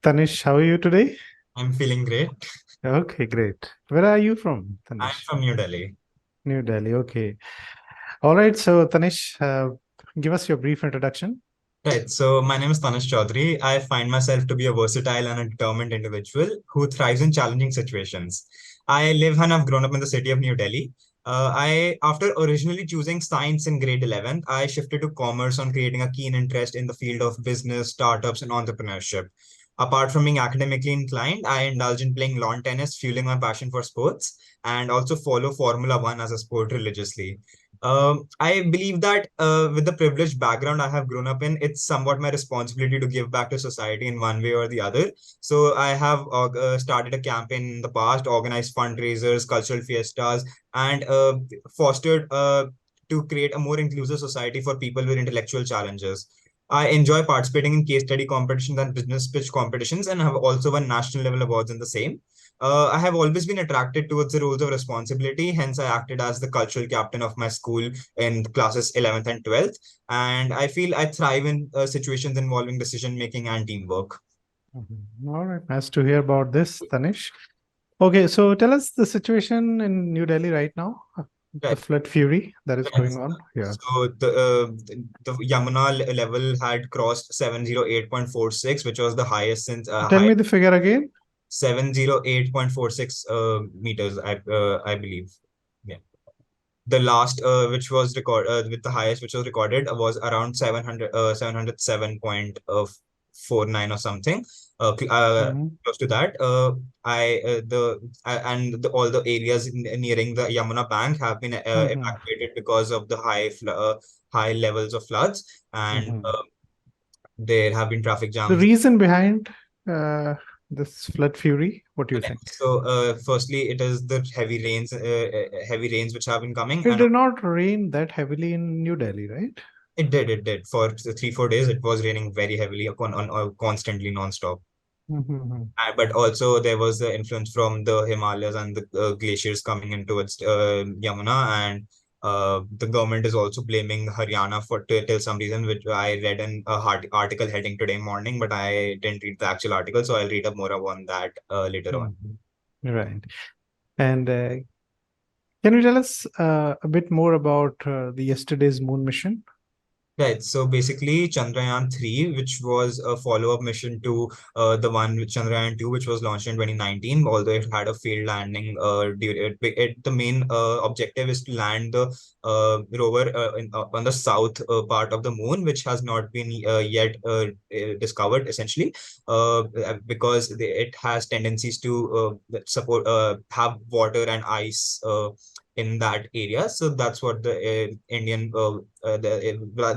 Tanish, how are you today? I'm feeling great. Okay, great. Where are you from, I'm Tanish? from New Delhi. New Delhi. Okay. All right. So, Tanish, give us your brief introduction. Right. So my name is Tanish Chaudhary. I find myself to be a versatile and a determined individual who thrives in challenging situations. I live and have grown up in the city of New Delhi. After originally choosing science in grade 11, I shifted to commerce on creating a keen interest in the field of business, startups, and entrepreneurship. Apart from being academically inclined, I indulge in playing lawn tennis, fueling my passion for sports, and also follow Formula One as a sport religiously. I believe that with the privileged background I have grown up in, it's somewhat my responsibility to give back to society in one way or the other. So I have started a campaign in the past, organized fundraisers, cultural fiestas, and fostered to create a more inclusive society for people with intellectual challenges. I enjoy participating in case study competitions and business pitch competitions and have also won national level awards in the same. I have always been attracted towards the roles of responsibility. Hence, I acted as the cultural captain of my school in classes 11th and 12th. And I feel I thrive in situations involving decision making and teamwork. Mhm. All right. Nice to hear about this, Tanish. Okay. So, tell us the situation in New Delhi right now, the Right. flood fury that is Right. going on here. So the Yamuna level had crossed 708.46, which was the highest since Tell high me the figure again. 708.46 meters, I believe. Yeah. The last which was record with the highest which was recorded was around 707.49 or something, Mhm. close to that. I the and the, all the areas nearing the Yamuna bank have been Mhm. evacuated because of the high levels of floods, and Mhm. there have been traffic The jams. reason behind uh, this flood fury, what do you think? So firstly it is the heavy rains which have been coming, It and did not rain that heavily in New Delhi, right? it did. For the 3 4 days, it was raining very heavily, constantly, non-stop. Mhm. But also there was the influence from the Himalayas and the glaciers coming into its Yamuna, and the government is also blaming Haryana for till some reason, which I read in a article heading today morning, but I didn't read the actual article, so I'll read up more on that later on. Mhm. Right. And can you tell us a bit more about the yesterday's moon mission? Right. So basically, Chandrayaan 3, which was a follow-up mission to the one with Chandrayaan 2, which was launched in 2019, although it had a failed landing. The main objective is to land the rover on the south part of the moon, which has not been yet discovered, essentially, because it has tendencies to support have water and ice in that area. So that's what the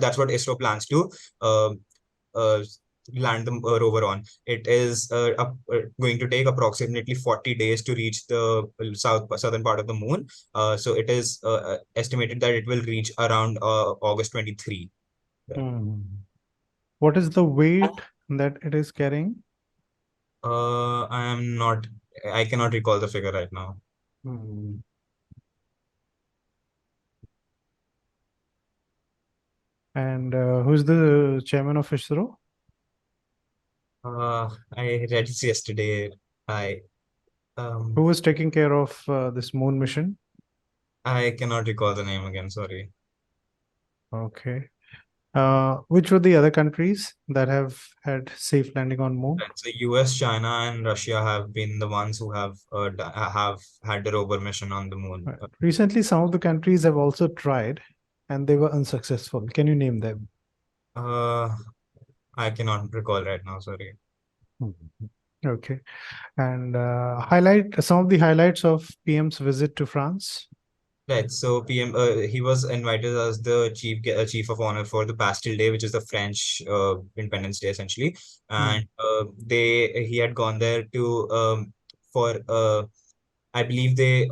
that's what ISRO plans to uh, uh, land the rover on. It is going to take approximately 40 days to reach the southern part of the moon. So it is estimated that it will reach around August 23. Yeah. Hmm. What is the weight that it is carrying? I am not. I cannot recall the figure right now. Hmm. And who's the chairman of ISRO? I read this yesterday. I Who um was taking care of this moon mission? I cannot recall the name again. Sorry. Okay. Which were the other countries that have had safe landing on moon? Right. So US, China, and Russia have been the ones who have have had the rover mission on the moon. Right. Recently, some of the countries have also tried and they were unsuccessful. Can you name them? Uh, I cannot recall right now. Sorry. Mhm. Okay. And highlight some of the highlights of PM's visit to France. Right. So PM, he was invited as the chief of honor for the Bastille Day, which is the French Independence Day, essentially. Hmm. And he had gone there to for I believe they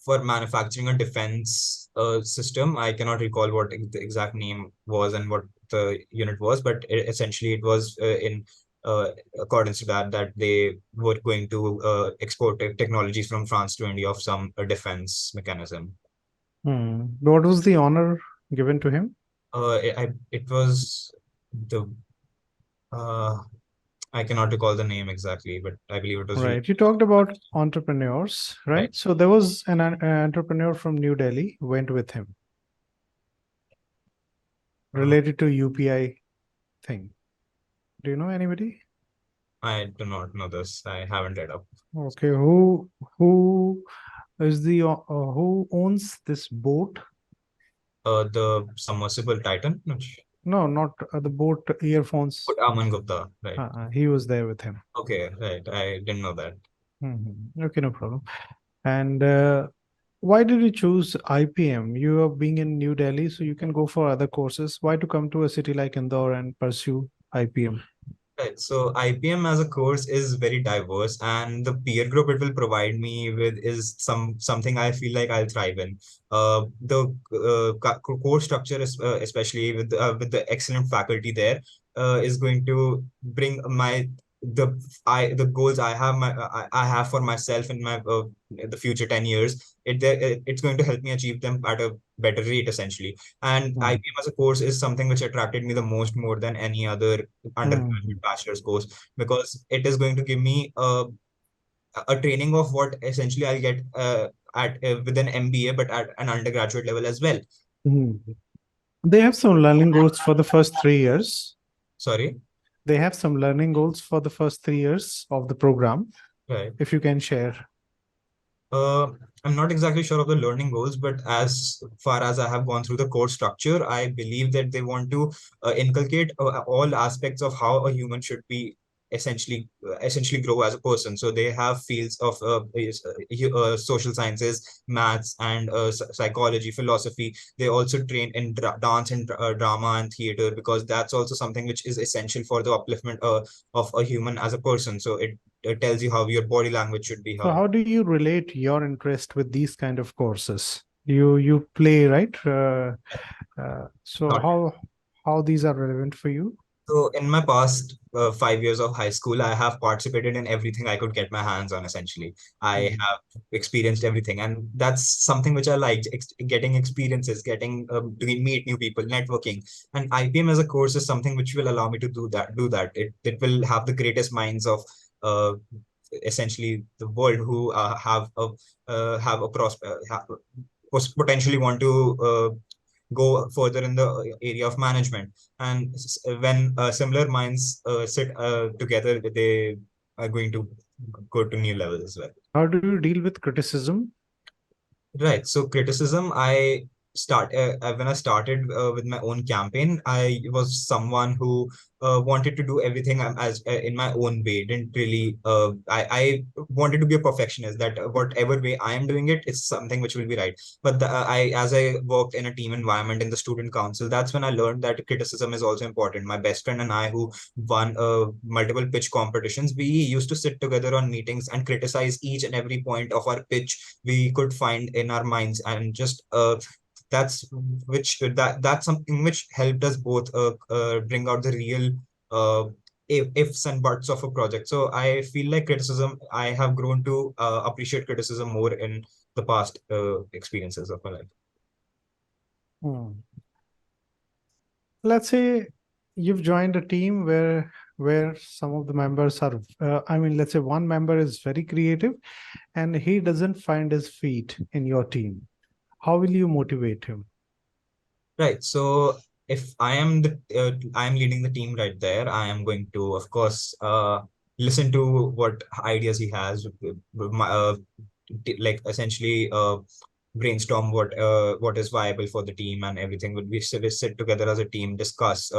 for manufacturing a defense system. I cannot recall what the exact name was and what the unit was, but essentially it was in uh, accordance to that they were going to export technologies from France to India of some defense mechanism. Hmm. What was the honor given to him? It was the uh, I cannot recall the name exactly, but I believe it was really Right. You talked about entrepreneurs, right. right? So there was an entrepreneur from New Delhi went with him Uh, related to UPI thing. Do you know anybody? I do not know this. I haven't read up. Okay. Who is the who owns this boat? The submersible Titan, which No, not the boat earphones. Aman Gupta, right? He was there with him. Okay, right. I didn't know that. Okay, no problem. And why did you choose IPM? You are being in New Delhi, so you can go for other courses. Why to come to a city like Indore and pursue IPM? Right. So IPM as a course is very diverse, and the peer group it will provide me with is something I feel like I'll thrive in. The course structure is especially with the excellent faculty there is going to bring the goals I have for myself in my the future 10 years. It's going to help me achieve them at a better rate essentially. And Hmm. IPM as a course is something which attracted me the most more than any other Hmm. undergraduate bachelor's course because it is going to give me a training of what essentially I'll get at with an MBA, but at an undergraduate level as well. Hmm. They have some learning goals for the first 3 years. Sorry, They have some learning goals for the first 3 years of the program. right. If you can share. Uh, I'm not exactly sure of the learning goals, but as far as I have gone through the course structure, I believe that they want to inculcate all aspects of how a human should be essentially grow as a person. So they have fields of social sciences, maths, and psychology, philosophy. They also train in dance and drama and theater because that's also something which is essential for the upliftment of a human as a person. So it tells you how your body language should be, So how how do you relate your interest with these kind of courses? You play, right? So not. how these are relevant for you? So in my past 5 years of high school, I have participated in everything I could get my hands on. Essentially, I Mhm. have experienced everything, and that's something which I liked: getting experiences, getting to meet new people, networking. And IPM as a course is something which will allow me to do that. It will have the greatest minds of uh, essentially the world who have a potentially want to go further in the area of management. And when similar minds sit together, they are going to go to new levels as well. How do you deal with criticism? Right. So criticism, when I started with my own campaign, I was someone who wanted to do everything as in my own way. Didn't really. I wanted to be a perfectionist. That whatever way I am doing it, it's something which will be right. But as I worked in a team environment in the student council, that's when I learned that criticism is also important. My best friend and I, who won multiple pitch competitions, we used to sit together on meetings and criticize each and every point of our pitch we could find in our minds and just that's that's something which helped us both bring out the real uh, ifs and buts of a project. So I feel like criticism, I have grown to appreciate criticism more in the past experiences of my life. Hmm. Let's say you've joined a team where some of the members are I mean, let's say one member is very creative and he doesn't find his feet in your team. How will you motivate him? Right. So if I am leading the team right there, I am going to, of course, listen to what ideas he has, like essentially brainstorm what is viable for the team and everything. Would we sit together as a team, discuss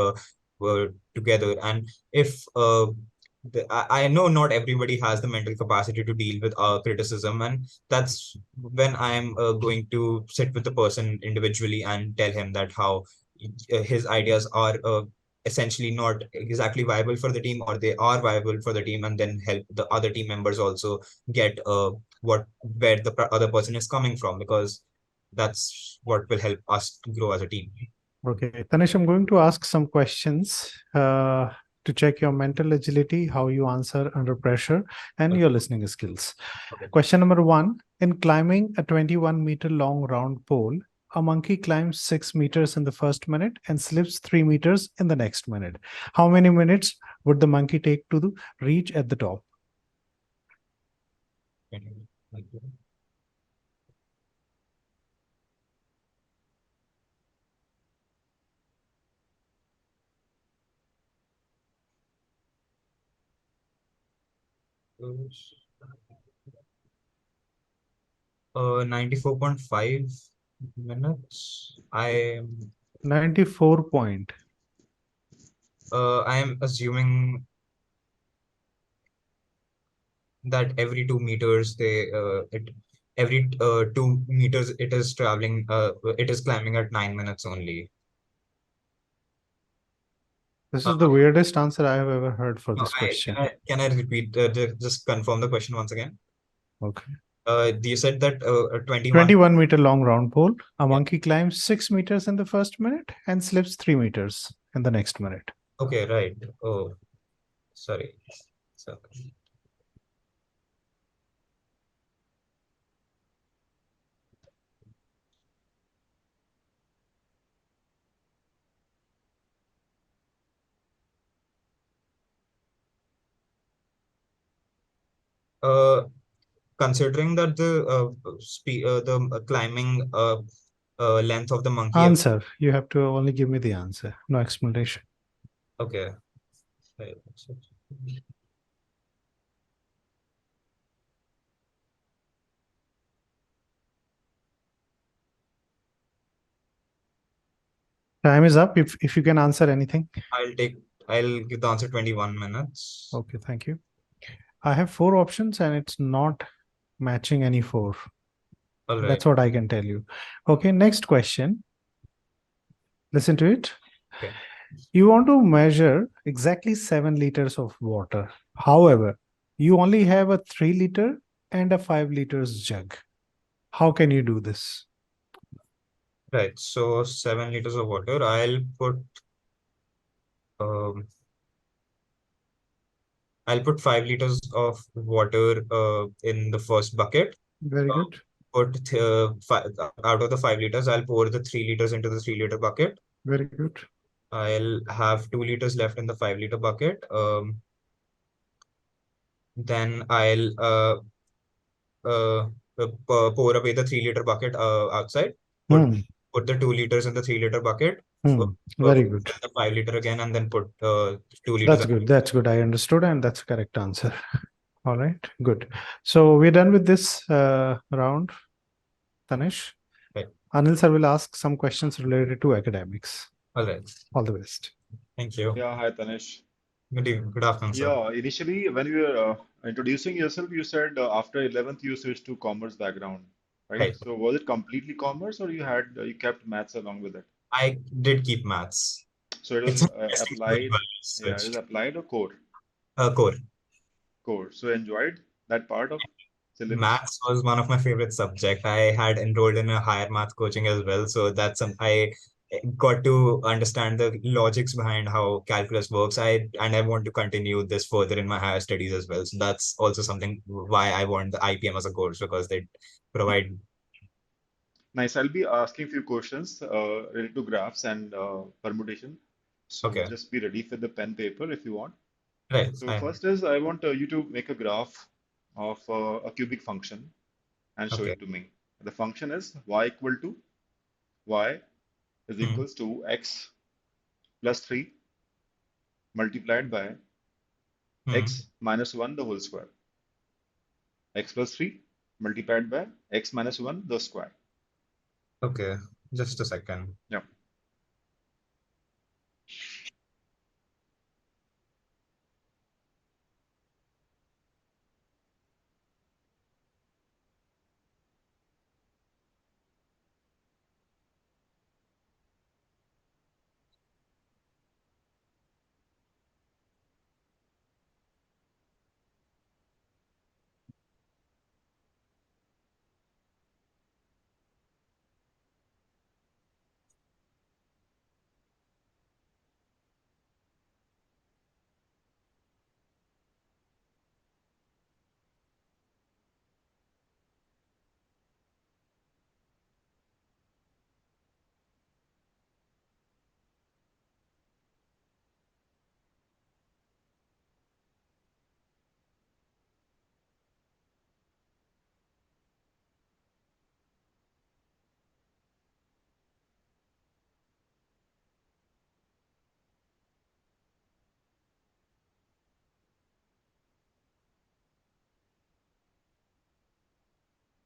together, and if I know not everybody has the mental capacity to deal with criticism, and that's when I'm going to sit with the person individually and tell him that how his ideas are essentially not exactly viable for the team, or they are viable for the team, and then help the other team members also get what where the other person is coming from, because that's what will help us grow as a team. Okay, Tanish, I'm going to ask some questions to check your mental agility, how you answer under pressure, and Okay. your listening skills. Okay. Question number one: in climbing a 21-meter long round pole, a monkey climbs 6 meters in the first minute and slips 3 meters in the next minute. How many minutes would the monkey take to reach at the top? 94.5 minutes. 94 point. I am assuming that every 2 meters every 2 meters it is traveling, it is climbing at 9 minutes only. This Uh, is the weirdest answer I have ever heard for no, this question. can I repeat, just confirm the question once again? Okay. You said that 21. 21-meter long round pole. A Yeah. monkey climbs 6 meters in the first minute and slips 3 meters in the next minute. Okay, right. Oh, sorry. So, uh, considering that the climbing length of the monkey. Answer. You have to only give me the answer. No explanation. Okay. Right. Time is up. If you can answer anything. I'll give the answer 21 minutes. Okay, thank you. I have 4 options and it's not matching any 4. All right. That's what I can tell you. Okay, next question. Listen to it. Okay. You want to measure exactly 7 liters of water. However, you only have a 3 liter and a 5 liters jug. How can you do this? Right. So 7 liters of water. Um, I'll put 5 liters of water in the first bucket. Very Uh, good. Out of the 5 liters, I'll pour the 3 liters into the 3 liter bucket. Very good. I'll have 2 liters left in the 5 liter bucket. Then I'll pour away the 3 liter bucket outside. Put Hmm. put the 2 liters in the 3 liter bucket. Very good. Fill the 5 liter again, and then put 2 liters. That's good. That's good. I understood, and that's a correct answer. All right. Good. So we're done with this round, Tanish. Right. Anil sir will ask some questions related to academics. All right. All the best. Thank you. Yeah, hi Tanish. Good afternoon, sir. Yeah, initially when you were introducing yourself, you said after 11th you switched to commerce background, right? Right. So was it completely commerce or you kept maths along with it? I did keep maths. So it It's was interesting to know you applied, yeah, it was switched. applied or core? Core. Core. So enjoyed that part of syllabus? Maths was one of my favorite subject. I had enrolled in a higher math coaching as well, so I got to understand the logics behind how calculus works. I want to continue this further in my higher studies as well. So that's also something why I want the IPM as a course, because they provide. Nice. I'll be asking few questions related to graphs and permutation. So Okay, just be ready for the pen paper if you want. right. So first is I want you to make a graph of a cubic function and show Okay. it to me. The function is y equal to y is Hmm. equals to x plus 3 multiplied by Hmm. x minus 1 the whole square. X plus 3 multiplied by x minus 1 the square. Okay, just a second. Yeah.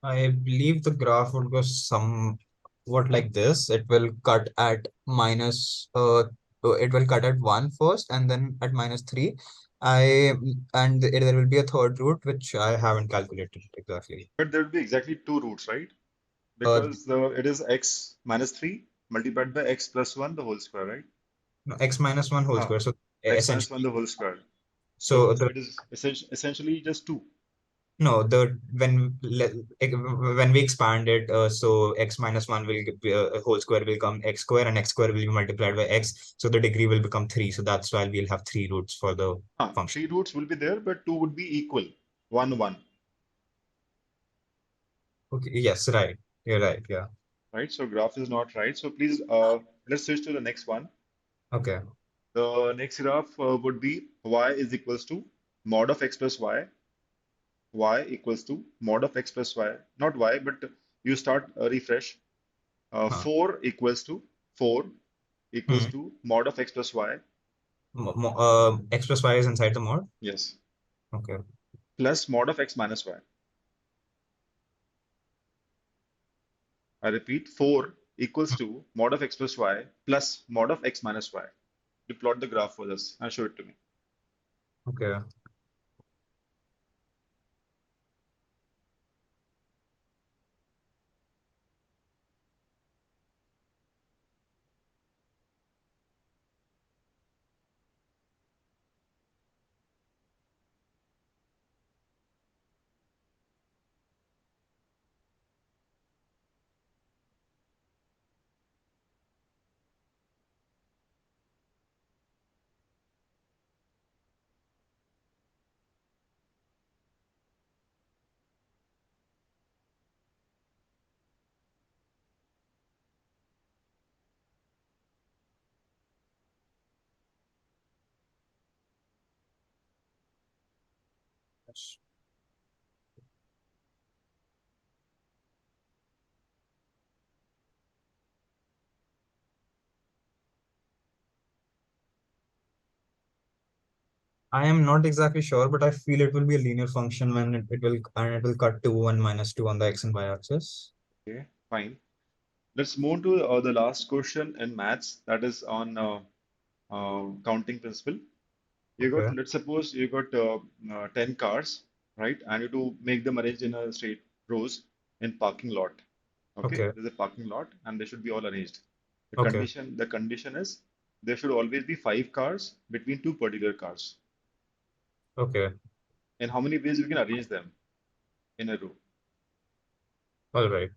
I believe the graph would go somewhat like this. It will cut at it will cut at 1 first and then at -3. There will be a third root which I haven't calculated exactly. But there will be exactly two roots, right? Uh, Because it is x minus 3 multiplied by x plus 1 the whole square, right? no, x minus 1 whole Ah, square. So x minus 1 essentially, the whole square. so So the it is essentially just 2. no the when we expand it, so x minus 1 will be a whole square will come x square and x square will be multiplied by x. So the degree will become 3. So that's why we'll have 3 roots for the Ah, function. 3 roots will be there, but 2 would be equal. 1, 1. Okay. Yes. Right. You're right. Yeah. Right? So graph is not right. So please, let's switch to the next one. Okay. The next graph would be y is equals to mod of x plus y equals to mod of x plus y, not y, but you start refresh. Huh. 4 equals to 4 equals Hmm. to mod of x plus y, X plus y is inside the mod. yes, Okay. plus mod of x minus y. I repeat, 4 equals to mod of x plus y plus mod of x minus y. You plot the graph for this and show it to me. Okay. Yes. I am not exactly sure, but I feel it will be a linear function when it will cut 2 and minus 2 on the x and y axis. Okay, fine. Let's move to the last question in maths, that is on counting principle. You got, Okay. let's suppose you got 10 cars, right? And you to make them arranged in a straight rows in parking lot. Okay, Okay. there's a parking lot and they should be all arranged. Okay. The condition is there should always be 5 cars between two particular cars. Okay. And how many ways you can arrange them in a row? All right.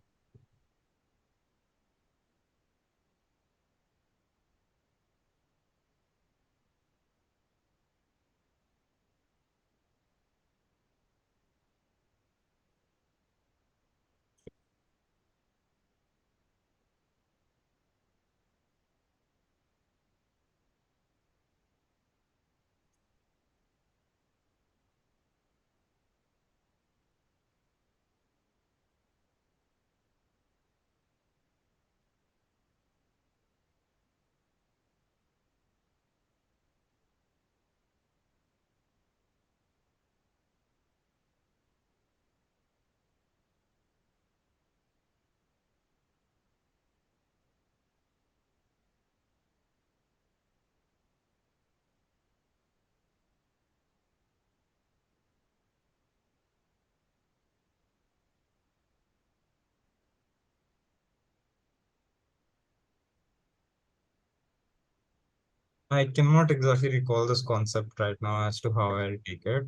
I cannot exactly recall this concept right now as to how I'll take it.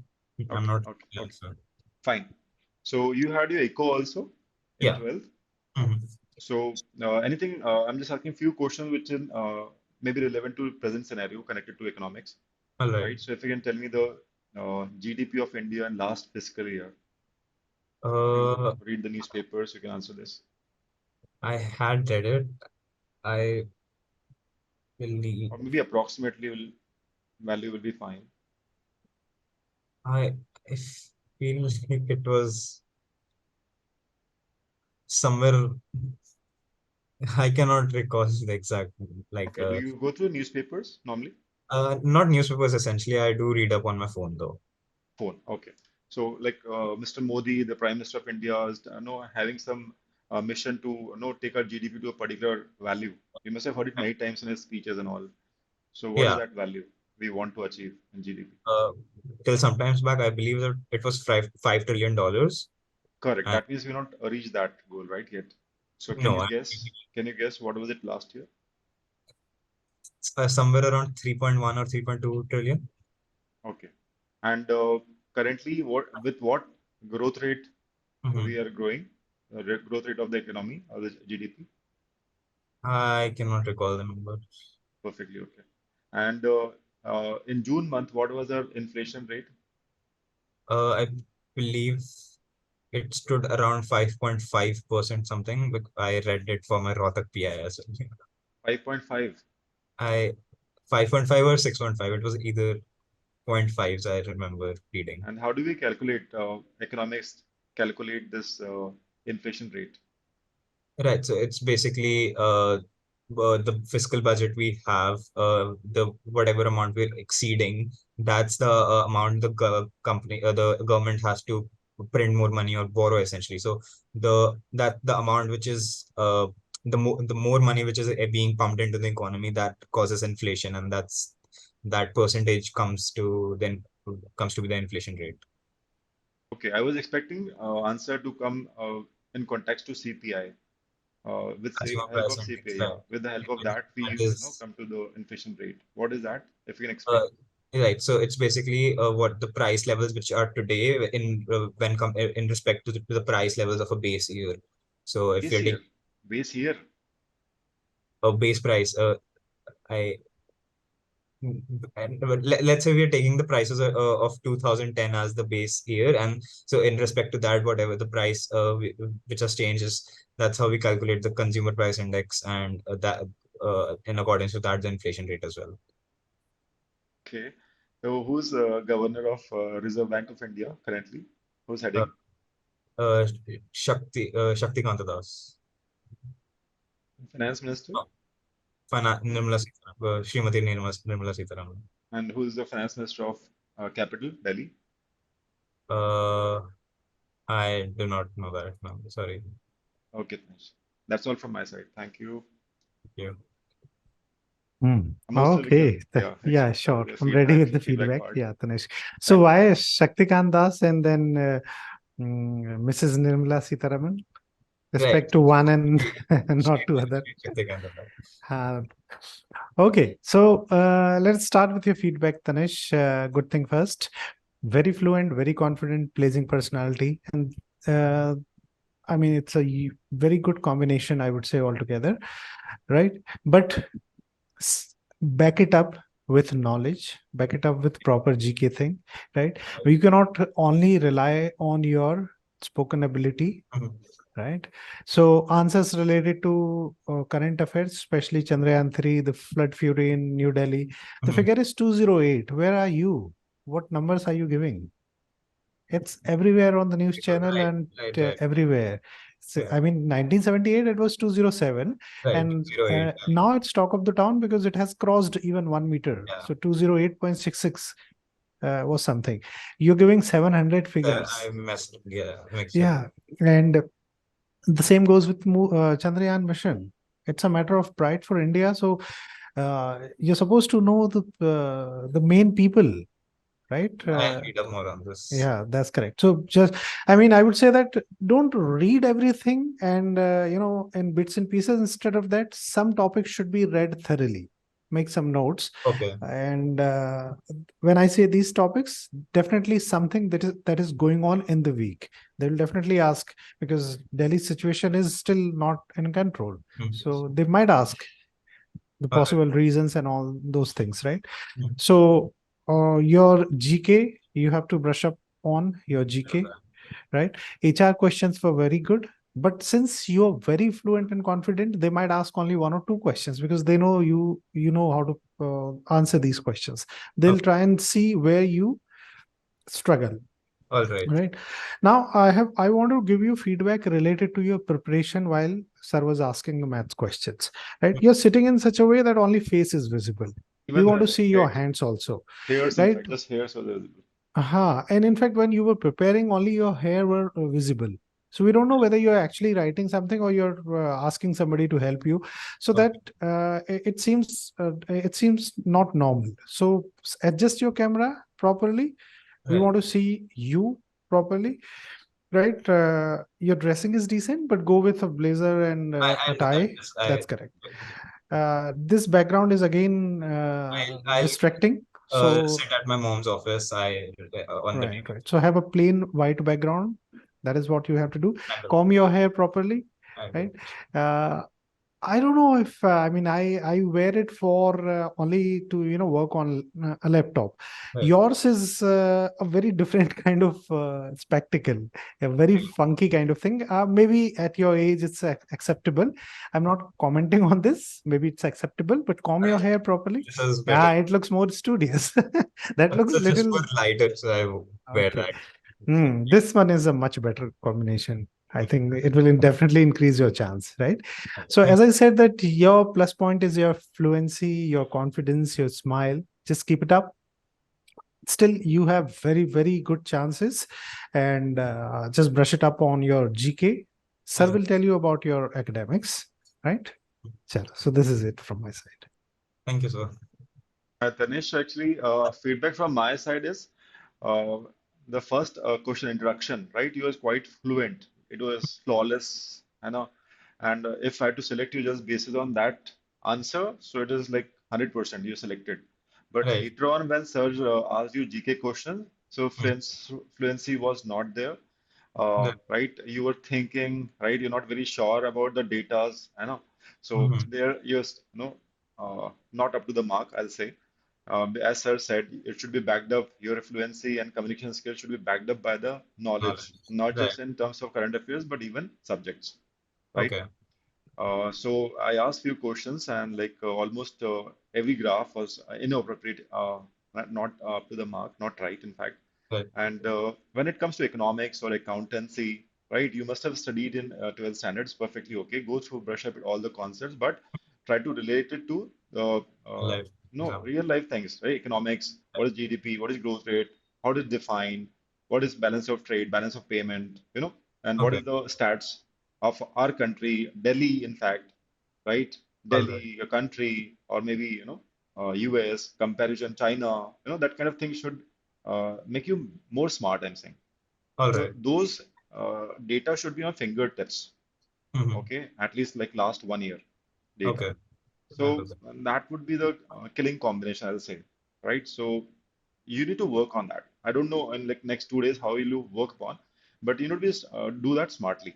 I'm Okay, not okay, sure. okay, fine. So you had your echo also in Yeah. 12th. Mhm. So anything, I'm just asking few questions which in maybe relevant to present scenario connected to economics, All right. right? So if you can tell me the GDP of India in last fiscal year. If you Uh, read the newspapers, you can answer this. I had read it. I believe Or maybe approximately value will be fine. I feel like it was somewhere. I cannot recall the exact like Okay, do you go through newspapers normally? not newspapers essentially. I do read up on my phone though. Phone. Okay. So, like Mr. Modi, the Prime Minister of India, is having some mission to take our GDP to a particular value. You must have heard it many times in his speeches and all. So, what is Yeah. that value we want to achieve in GDP? Till sometimes back, I believe that it was $5 trillion. Correct. And That means we not reached that goal right yet. So, can no, you guess? Can you guess what was it last year? somewhere around 3.1 or 3.2 trillion. Okay. And currently, what growth rate Mhm. we are growing? Growth rate of the economy or the GDP? I cannot recall the number. Perfectly okay. And in June month, what was our inflation rate? I believe it stood around 5.5% something. I read it for my Rohtak PI as well. 5.5. I 5.5 or 6.5. It was either 0.5s, I remember reading. And how do we calculate economics? Calculate this inflation rate? Right. So it's basically the fiscal budget we have, the whatever amount we're exceeding, that's the amount the government has to print more money or borrow essentially. So the amount which is the more money which is being pumped into the economy, that causes inflation, and that percentage comes to be the inflation rate. Okay, I was expecting answer to come in context to CPI. With say Consumer help price of index. CPI, with the help of that, That we is. come to the inflation rate. What is that? If you can Uh, explain. right. So it's basically what the price levels which are today in respect to the price levels of a base year. So if Base you're year, taking base year. a base price, I and let's say we're taking the prices of 2010 as the base year, and so in respect to that, whatever the price which has changed is, that's how we calculate the consumer price index, and that in accordance with that, the inflation rate as well. Okay. So who's governor of Reserve Bank of India currently? Who's Uh, heading? Shaktikanta Das. Finance Minister? Nirmala Sitharaman, Srimati Nirmala Sitharaman. And who's the Finance Minister of Capital, Delhi? Uh, I do not know that. No, sorry. Okay, thanks. That's all from my side. Thank you. Thank you. I'm also Okay. yeah, Yeah, sure. the I'm ready with the feedback feedback. part. Yeah, Tanesh. So Thank you. why Shaktikant Das and then Mrs. Nirmala Sitharaman? Right. Respect to one and not to other. Shaktikanta Das. Uh, okay, so let's start with your feedback, Tanesh. Good thing first. Very fluent, very confident, pleasing personality, and uh, I mean it's a very good combination, I would say altogether, right? But back it up with knowledge, back it up with proper GK thing, right? You cannot only rely on your spoken ability, Mhm. right? So answers related to current affairs, especially Chandrayaan 3, the flood fury in New Delhi. The Mhm. figure is 208. Where are you? What numbers are you giving? It's everywhere on the news channel and Right. everywhere. So, Yeah. I mean, 1978, it was 207. Right. And 208. now it's talk of the town because it has crossed even 1 meter. Yeah. So 208.66 was something. You're giving 700 figures. I messed. Yeah. Mixed up. Yeah. And the same goes with Chandrayaan mission. It's a matter of pride for India. So you're supposed to know the main people, right? I'll read up more on this. Yeah, that's correct. So just, I mean, I would say that don't read everything and, in bits and pieces. Instead of that, some topics should be read thoroughly. Make some notes. Okay. And when I say these topics, definitely something that is going on in the week. They will definitely ask because Delhi's situation is still not in control. Mhm. So they might ask the All right. possible reasons and all those things, right? Mhm. So your GK, you have to brush up on your GK, right? HR questions were very good. But since you're very fluent and confident, they might ask only one or two questions because they know you know how to answer these questions. They'll Okay. try and see where you struggle. All right. Right. Now I want to give you feedback related to your preparation while sir was asking the maths questions. Right. You're sitting in such a way that only face is visible. We Even want to see your hands also. hairs, in Right. fact, just hairs were visible. Aha. And in fact, when you were preparing, only your hair were visible. So we don't know whether you're actually writing something or you're asking somebody to help you. So Okay. that it seems not normal. So adjust your camera properly. We Right. want to see you properly, right? Your dressing is decent, but go with a blazer and a I'll do that. tie. Yes, That's correct. This background is again I'll distracting. So sit at my mom's office. On the right, right. So have a plain white background. That is what you have to do. I will. Comb your hair properly, I right? will. I don't know if I mean I wear it for only to work on a laptop. Right. Yours is a very different kind of spectacle, a very funky kind of thing. Maybe at your age it's acceptable. I'm not commenting on this. Maybe it's acceptable, but comb your hair properly. This is better. Yeah, it looks more studious. That looks So just little for lighter, so I wear okay. that. This one is a much better combination. I think it will definitely increase your chance, right? So Thank as I said that your plus point is your fluency, your confidence, your smile. Just keep it up. Still, you have very, very good chances, and just brush it up on your GK. Sir will tell you about your academics, right? So this is it from my side. Thank you, sir. Tanish, actually, feedback from my side is uh, the first question introduction, right? You was quite fluent. It was flawless, you know. And if I had to select you just basis on that answer, so it is like 100% you selected. But Right. later on, when Serge asked you GK question, so Mm. fluency was not there, Right. right? You were thinking, right? You're not very sure about the datas, I know. So Mhm. there, you're, not up to the mark, I'll say. As sir said, it should be backed up. Your fluency and communication skills should be backed up by the knowledge, Knowledge. not Right. just in terms of current affairs, but even subjects, right? Okay. So I asked few questions, and like almost every graph was inappropriate, not up to the mark, not right, in fact. Right. And when it comes to economics or accountancy, right, you must have studied in 12th standards perfectly okay. Go through, brush up all the concepts, but try to relate it to Life. no Example. real life things, right? Economics, what is GDP, what is growth rate, how is it defined, what is balance of trade, balance of payment, and what Okay. is the stats of our country, Delhi, in fact, right? All right. Delhi, a country, or maybe US comparison, China, that kind of thing should make you more smart, I'm saying. All So right. those data should be on fingertips, Mhm. okay? At least like last 1 year data. Okay. I'll do So that. that would be the killing combination, I'll say, right? So you need to work on that. I don't know in like next 2 days how will you work upon, but you need to do that smartly,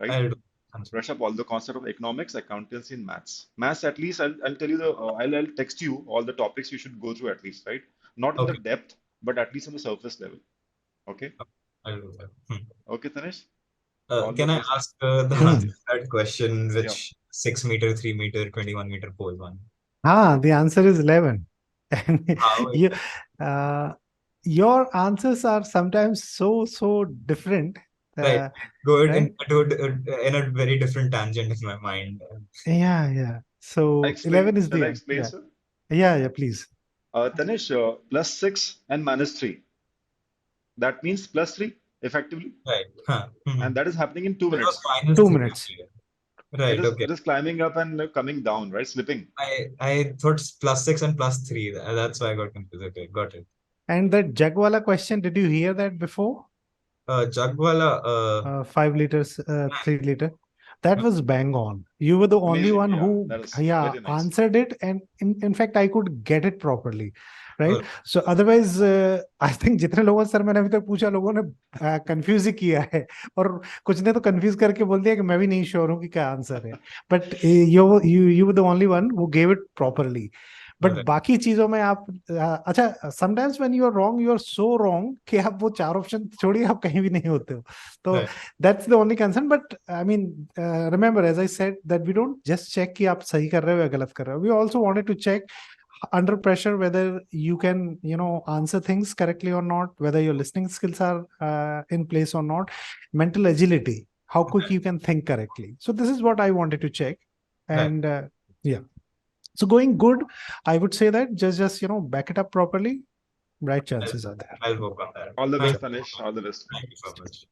right? I'll do. Answer. Brush up all the concept of economics, accountancy, and maths. Maths, at least I'll tell you I'll text you all the topics you should go through at least, right? Not in the Okay. depth, but at least on the surface level. Okay. I'll do that. Okay, Tanesh. All the Can I best. ask the Yes. answer Hmm. to that question, Yeah. which 6 meter, 3 meter, 21 meter pole one? The answer is 11. And How? you, uh, your answers are sometimes so different. Right. Uh, Go right? in a very different tangent in my mind. Yeah, yeah. So 11 is Shall the I end. explain, Yeah. sir? Yeah, please. Tanesh, +6 and -3. That means +3 effectively, Right. Huh. and that is happening in two It was minutes. minus 2 three. minutes. Okay. It Right. is Okay. it is climbing up and coming down, right? Slipping. I thought +6 and +3. That's why I got confused. Okay. Got it. And that Jagwala question, did you hear that before? Jagwala. 5 liters, 3 liter. That was bang on. You were the only Amazing. one Yeah, who, that is yeah, very nice. answered it. And in fact, I could get it properly. All Right. So otherwise, I think जितने लोगों से sir मैंने अभी तक पूछा लोगों ने confuse ही किया है और कुछ ने तो कंफ्यूज करके बोल दिया कि मैं भी नहीं श्योर हूँ कि क्या आंसर है but you were the only one who gave it properly. But right. बाकी चीजों में आप अच्छा sometimes when you are wrong you are so wrong कि आप वो 4 ऑप्शन छोड़िए आप कहीं भी नहीं होते हो तो Right. that's the only concern. But I mean, remember, as I said, that we don't just check कि आप सही कर रहे हो या गलत कर रहे हो. We also wanted to check under pressure whether you can, answer things correctly or not, whether your listening skills are in place or not, mental agility, how quick you can think correctly. So this is what I wanted to check, Right. and yeah. So going good, I would say that just back it up properly. bright chances are there. I'll work on that. All the Thank best, Tanish. All the best. you so much.